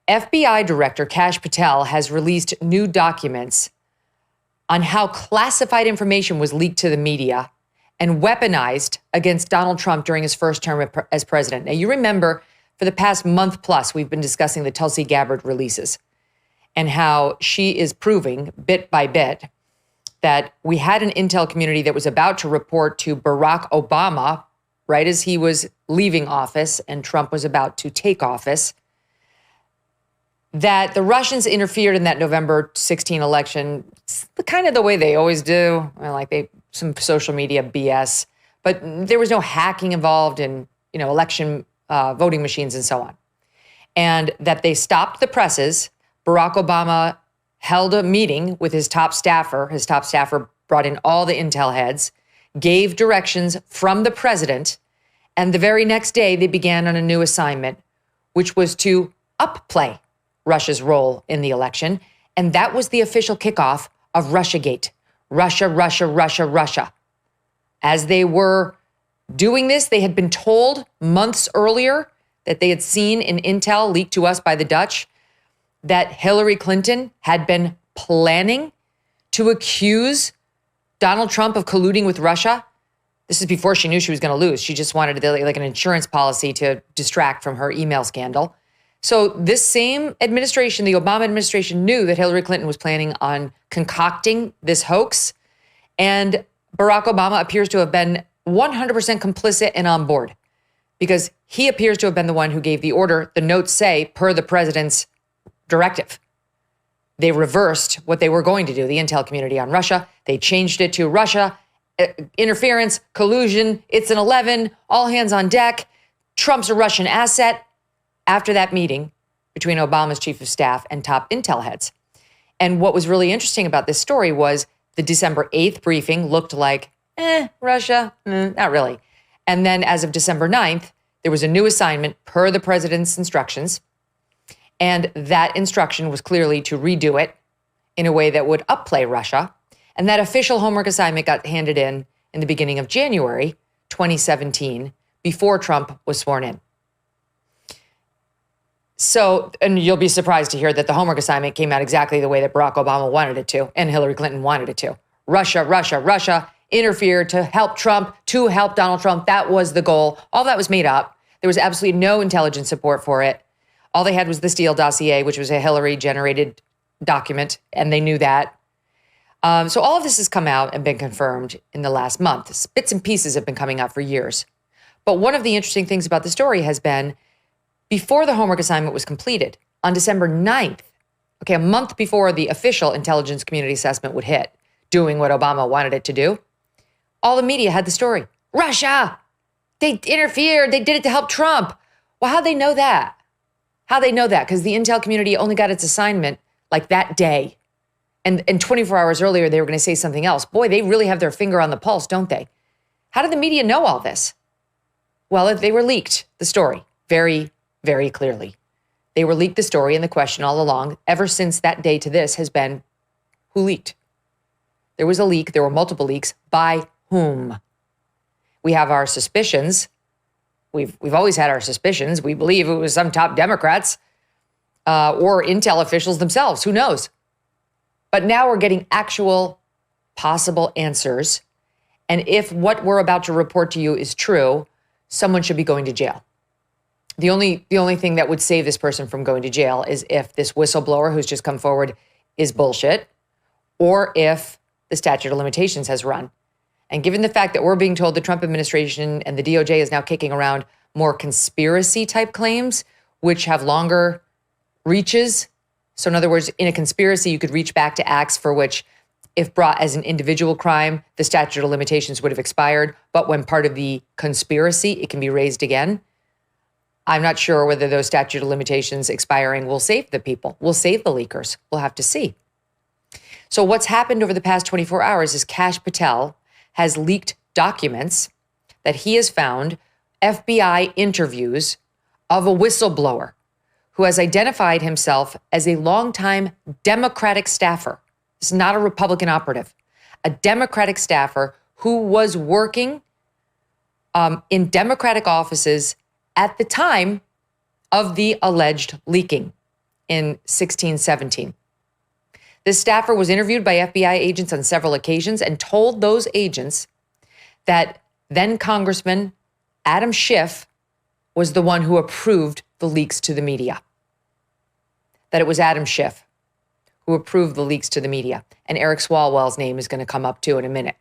FBI Director Kash Patel has released new documents on how classified information was leaked to the media and weaponized against Donald Trump during his first term as president. Now, you remember for the past month plus, we've been discussing the Tulsi Gabbard releases and how she is proving bit by bit that we had an intel community that was about to report to Barack Obama right as he was leaving office and Trump was about to take office, that the Russians interfered in that November 16 election, kind of the way they always do, some social media BS, but there was no hacking involved in, election voting machines and so on. And that they stopped the presses. Barack Obama held a meeting with his top staffer. His top staffer brought in all the intel heads, gave directions from the president, and the very next day they began on a new assignment, which was to upplay Russia's role in the election. And that was the official kickoff of Russiagate. Russia, Russia, Russia, Russia. As they were doing this, they had been told months earlier that they had seen in intel leaked to us by the Dutch that Hillary Clinton had been planning to accuse Donald Trump of colluding with Russia. This is before she knew she was going to lose. She just wanted an insurance policy to distract from her email scandal. So this same administration, the Obama administration, knew that Hillary Clinton was planning on concocting this hoax. And Barack Obama appears to have been 100% complicit and on board because he appears to have been the one who gave the order. The notes say, per the president's directive. They reversed what they were going to do, the intel community on Russia. They changed it to Russia, interference, collusion, it's an 11, all hands on deck. Trump's a Russian asset. After that meeting between Obama's chief of staff and top intel heads. And what was really interesting about this story was the December 8th briefing looked like, Russia, not really. And then as of December 9th, there was a new assignment per the president's instructions. And that instruction was clearly to redo it in a way that would upplay Russia. And that official homework assignment got handed in the beginning of January 2017, before Trump was sworn in. So, and you'll be surprised to hear that the homework assignment came out exactly the way that Barack Obama wanted it to, and Hillary Clinton wanted it to. Russia, Russia, Russia interfered to help Trump, to help Donald Trump. That was the goal. All that was made up. There was absolutely no intelligence support for it. All they had was the Steele dossier, which was a Hillary-generated document, and they knew that. So all of this has come out and been confirmed in the last month. Bits and pieces have been coming out for years. But one of the interesting things about the story has been, before the homework assignment was completed, on December 9th, a month before the official intelligence community assessment would hit, doing what Obama wanted it to do, all the media had the story. Russia! They interfered. They did it to help Trump. Well, how'd they know that? How'd they know that? Because the intel community only got its assignment like that day. And 24 hours earlier, they were going to say something else. Boy, they really have their finger on the pulse, don't they? How did the media know all this? Well, they were leaked, the story, very, very clearly. They were leaked the story, and the question all along, ever since that day to this, has been, who leaked? There was a leak. There were multiple leaks. By whom? We have our suspicions. We've always had our suspicions. We believe it was some top Democrats or intel officials themselves. Who knows? But now we're getting actual possible answers. And if what we're about to report to you is true, someone should be going to jail. The only thing that would save this person from going to jail is if this whistleblower who's just come forward is bullshit, or if the statute of limitations has run. And given the fact that we're being told the Trump administration and the DOJ is now kicking around more conspiracy type claims, which have longer reaches. So in other words, in a conspiracy, you could reach back to acts for which, if brought as an individual crime, the statute of limitations would have expired. But when part of the conspiracy, it can be raised again. I'm not sure whether those statute of limitations expiring will save the people, will save the leakers. We'll have to see. So what's happened over the past 24 hours is Kash Patel has leaked documents that he has found, FBI interviews of a whistleblower who has identified himself as a longtime Democratic staffer. This is not a Republican operative, a Democratic staffer who was working in Democratic offices at the time of the alleged leaking. in 1617. This staffer was interviewed by FBI agents on several occasions and told those agents that then Congressman Adam Schiff was the one who approved the leaks to the media. That it was Adam Schiff who approved the leaks to the media. And Eric Swalwell's name is going to come up too in a minute.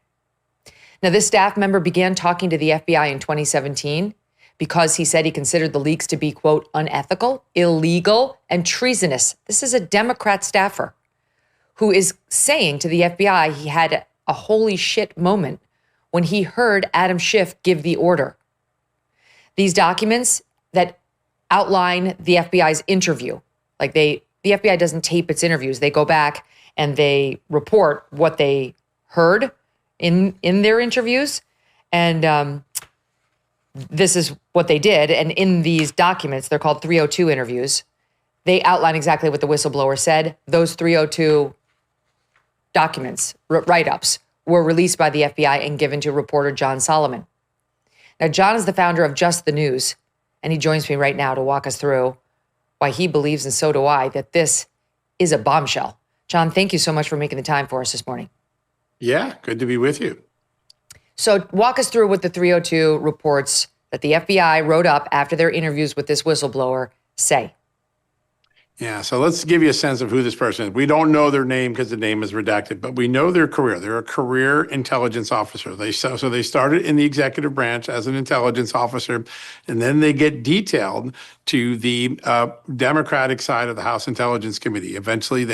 Now, this staff member began talking to the FBI in 2017 because he said he considered the leaks to be, quote, unethical, illegal, and treasonous. This is a Democrat staffer who is saying to the FBI he had a holy shit moment when he heard Adam Schiff give the order. These documents that outline the FBI's interview, like the FBI doesn't tape its interviews. They go back and they report what they heard in their interviews. And this is what they did. And in these documents, they're called 302 interviews. They outline exactly what the whistleblower said. Those 302 documents, write-ups, were released by the FBI and given to reporter John Solomon. Now, John is the founder of Just the News, and he joins me right now to walk us through why he believes, and so do I, that this is a bombshell. John, thank you so much for making the time for us this morning. Yeah, good to be with you. So walk us through what the 302 reports that the FBI wrote up after their interviews with this whistleblower say. Yeah, so let's give you a sense of who this person is. We don't know their name because the name is redacted, but we know their career. They're a career intelligence officer. So they started in the executive branch as an intelligence officer, and then they get detailed to the Democratic side of the House Intelligence Committee. Eventually,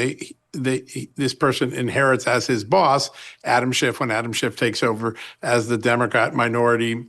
this person inherits as his boss, Adam Schiff, when Adam Schiff takes over as the Democrat minority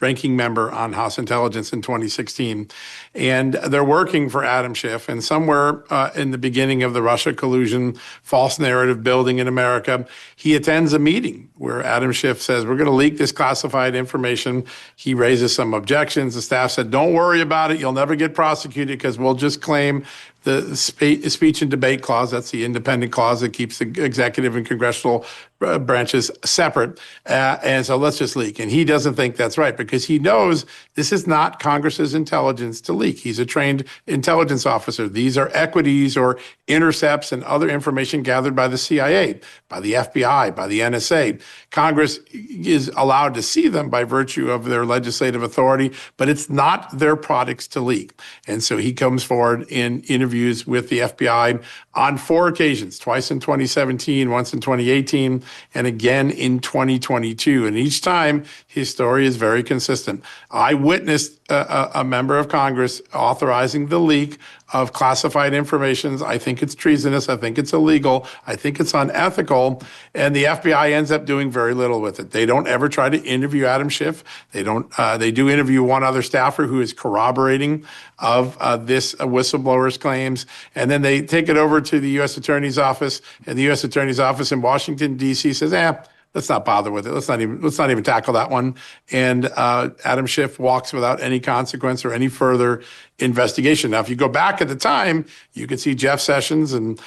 ranking member on House Intelligence in 2016. And they're working for Adam Schiff. And somewhere in the beginning of the Russia collusion, false narrative building in America, he attends a meeting where Adam Schiff says, we're going to leak this classified information. He raises some objections. The staff said, don't worry about it. You'll never get prosecuted because we'll just claim the speech and debate clause. That's the independent clause that keeps the executive and congressional branches separate. And so let's just leak. And he doesn't think that's right because he knows this is not Congress's intelligence to leak. He's a trained intelligence officer. These are equities or intercepts and other information gathered by the CIA, by the FBI, by the NSA. Congress is allowed to see them by virtue of their legislative authority, but it's not their products to leak. And so he comes forward in interviews with the FBI on 4 occasions, twice in 2017, once in 2018, and again in 2022. And each time, his story is very consistent. I witnessed a member of Congress authorizing the leak of classified information. I think it's treasonous. I think it's illegal. I think it's unethical. And the FBI ends up doing very little with it. They don't ever try to interview Adam Schiff. They do interview one other staffer who is corroborating of this whistleblower's claims. And then they take it over to the U.S. Attorney's Office, and the U.S. Attorney's Office in Washington, D.C. says, let's not bother with it. Let's not even tackle that one. And Adam Schiff walks without any consequence or any further investigation. Now, if you go back at the time, you could see Jeff Sessions and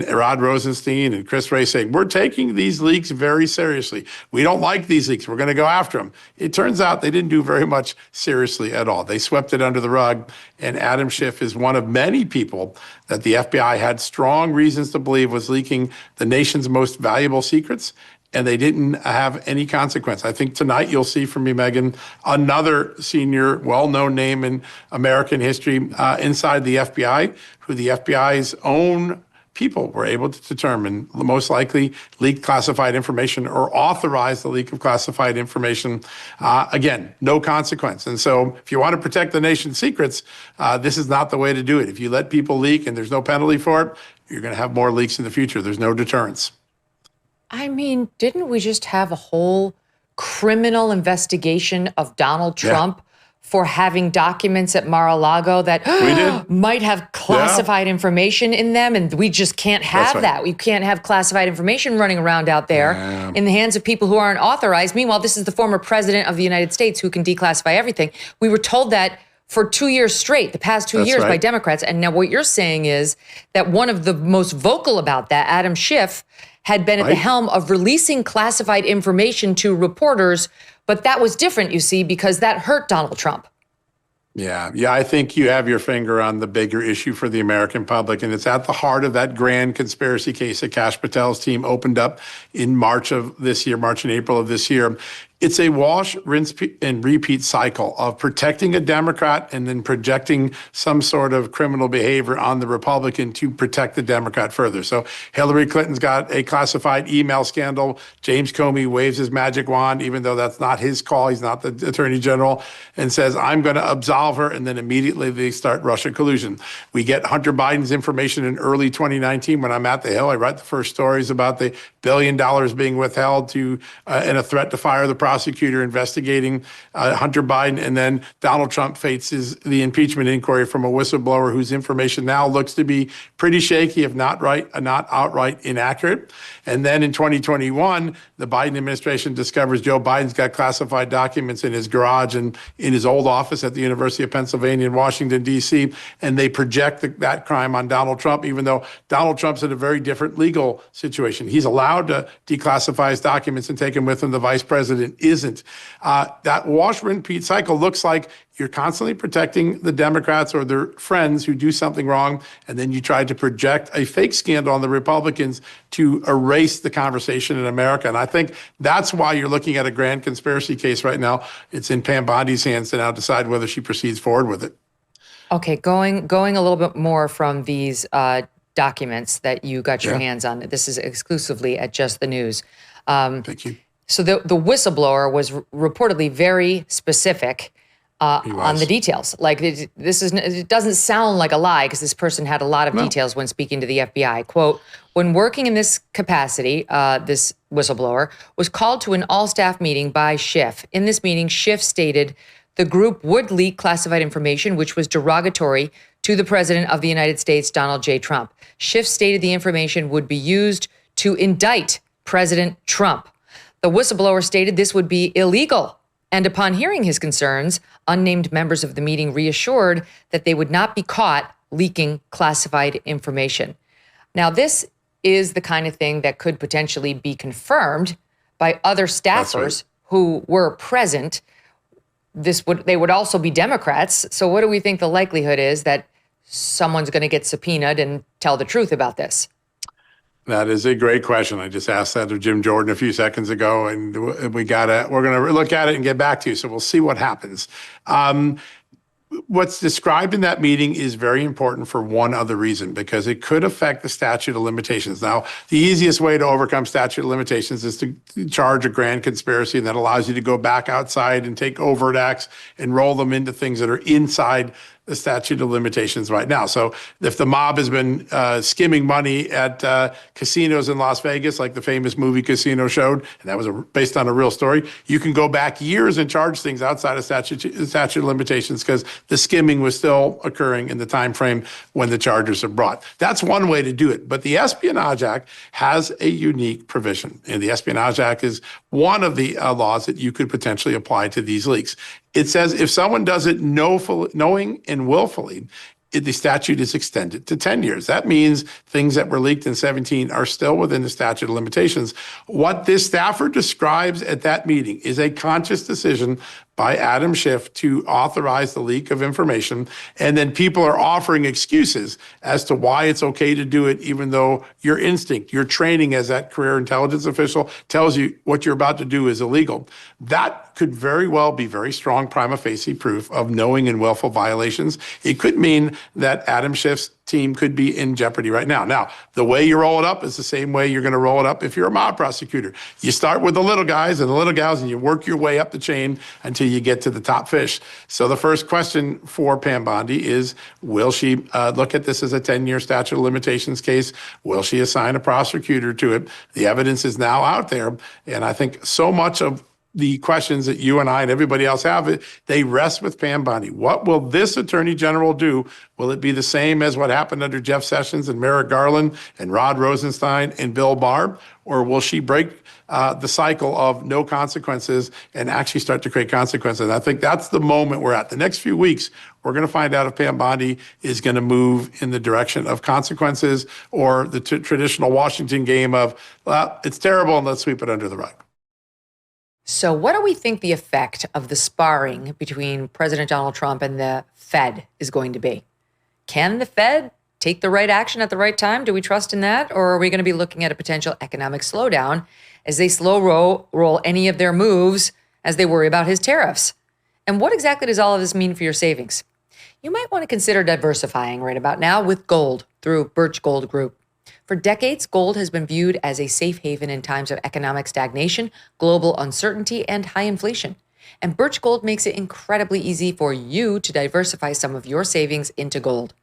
Rod Rosenstein and Chris Wray saying, we're taking these leaks very seriously. We don't like these leaks. We're going to go after them. It turns out they didn't do very much seriously at all. They swept it under the rug. And Adam Schiff is one of many people that the FBI had strong reasons to believe was leaking the nation's most valuable secrets. And they didn't have any consequence. I think tonight you'll see from me, Megyn, another senior, well-known name in American history inside the FBI, who the FBI's own people were able to determine most likely leaked classified information or authorized the leak of classified information. Again, no consequence. And so if you want to protect the nation's secrets, this is not the way to do it. If you let people leak and there's no penalty for it, you're going to have more leaks in the future. There's no deterrence. I mean, didn't we just have a whole criminal investigation of Donald Trump for having documents at Mar-a-Lago that might have classified information in them? And we just can't have that. We can't have classified information running around out there in the hands of people who aren't authorized. Meanwhile, this is the former president of the United States who can declassify everything. We were told that for 2 years straight, the past 2 years by Democrats. And now what you're saying is that one of the most vocal about that, Adam Schiff, had been at the helm of releasing classified information to reporters, but that was different, you see, because that hurt Donald Trump. Yeah, I think you have your finger on the bigger issue for the American public, and it's at the heart of that grand conspiracy case that Kash Patel's team opened up in March and April of this year. It's a wash, rinse, and repeat cycle of protecting a Democrat and then projecting some sort of criminal behavior on the Republican to protect the Democrat further. So Hillary Clinton's got a classified email scandal. James Comey waves his magic wand, even though that's not his call. He's not the attorney general, and says, I'm going to absolve her. And then immediately they start Russia collusion. We get Hunter Biden's information in early 2019 when I'm at the Hill. I write the first stories about the $1 billion being withheld and a threat to fire the prosecutor investigating Hunter Biden, and then Donald Trump faces the impeachment inquiry from a whistleblower whose information now looks to be pretty shaky, if not outright inaccurate. And then in 2021, the Biden administration discovers Joe Biden's got classified documents in his garage and in his old office at the University of Pennsylvania in Washington, D.C., and they project that crime on Donald Trump, even though Donald Trump's in a very different legal situation. He's allowed to declassify his documents and take them with him. The vice president isn't. That wash, rinse, repeat cycle looks like you're constantly protecting the Democrats or their friends who do something wrong, and then you try to project a fake scandal on the Republicans to erase the conversation in America. And I think that's why you're looking at a grand conspiracy case right now. It's in Pam Bondi's hands to now decide whether she proceeds forward with it. Okay, going a little bit more from these documents that you got your hands on. This is exclusively at Just the News. Thank you. So the whistleblower was reportedly very specific on the details. Like it doesn't sound like a lie because this person had a lot of details when speaking to the FBI. Quote, when working in this capacity, this whistleblower was called to an all-staff meeting by Schiff. In this meeting, Schiff stated the group would leak classified information which was derogatory to the President of the United States, Donald J. Trump. Schiff stated the information would be used to indict President Trump. The whistleblower stated this would be illegal. And upon hearing his concerns, unnamed members of the meeting reassured that they would not be caught leaking classified information. Now, this is the kind of thing that could potentially be confirmed by other staffers who were present. They would also be Democrats. So what do we think the likelihood is that someone's going to get subpoenaed and tell the truth about this? That is a great question. I just asked that of Jim Jordan a few seconds ago, and we're going to look at it and get back to you. So we'll see what happens. What's described in that meeting is very important for one other reason, because it could affect the statute of limitations. Now, the easiest way to overcome statute of limitations is to charge a grand conspiracy, and that allows you to go back outside and take overt acts and roll them into things that are inside the statute of limitations right now. So if the mob has been skimming money at casinos in Las Vegas, like the famous movie Casino showed, and that was based on a real story, you can go back years and charge things outside of statute of limitations because the skimming was still occurring in the time frame when the charges are brought. That's one way to do it. But the Espionage Act has a unique provision, and the Espionage Act is one of the laws that you could potentially apply to these leaks. It says if someone does it knowing and willfully, the statute is extended to 10 years. That means things that were leaked in 17 are still within the statute of limitations. What this staffer describes at that meeting is a conscious decision by Adam Schiff to authorize the leak of information. And then people are offering excuses as to why it's okay to do it, even though your instinct, your training as that career intelligence official tells you what you're about to do is illegal. That could very well be very strong prima facie proof of knowing and willful violations. It could mean that Adam Schiff's team could be in jeopardy right now. Now, the way you roll it up is the same way you're going to roll it up if you're a mob prosecutor. You start with the little guys and the little gals, and you work your way up the chain until you get to the top fish. So the first question for Pam Bondi is, will she look at this as a 10-year statute of limitations case? Will she assign a prosecutor to it? The evidence is now out there, and I think so much of the questions that you and I and everybody else have, they rest with Pam Bondi. What will this attorney general do? Will it be the same as what happened under Jeff Sessions and Merrick Garland and Rod Rosenstein and Bill Barr? Or will she break the cycle of no consequences and actually start to create consequences? I think that's the moment we're at. The next few weeks, we're going to find out if Pam Bondi is going to move in the direction of consequences or the traditional Washington game of, well, it's terrible and let's sweep it under the rug. So what do we think the effect of the sparring between President Donald Trump and the Fed is going to be? Can the Fed take the right action at the right time? Do we trust in that? Or are we going to be looking at a potential economic slowdown as they slow roll any of their moves as they worry about his tariffs? And what exactly does all of this mean for your savings? You might want to consider diversifying right about now with gold through Birch Gold Group. For decades, gold has been viewed as a safe haven in times of economic stagnation, global uncertainty, and high inflation. And Birch Gold makes it incredibly easy for you to diversify some of your savings into gold.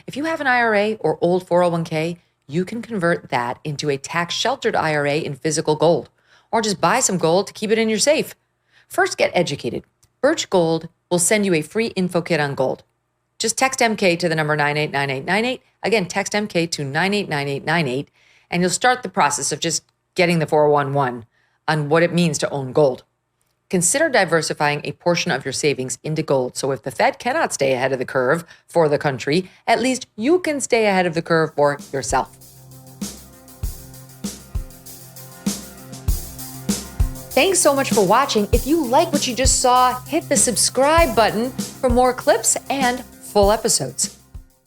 If you have an IRA or old 401k, you can convert that into a tax-sheltered IRA in physical gold, or just buy some gold to keep it in your safe. First, get educated. Birch Gold will send you a free info kit on gold. Just text MK to the number 989898. Again, text MK to 989898, and you'll start the process of just getting the 411 on what it means to own gold. Consider diversifying a portion of your savings into gold. So if the Fed cannot stay ahead of the curve for the country, at least you can stay ahead of the curve for yourself. Thanks so much for watching. If you like what you just saw, hit the subscribe button for more clips and full episodes.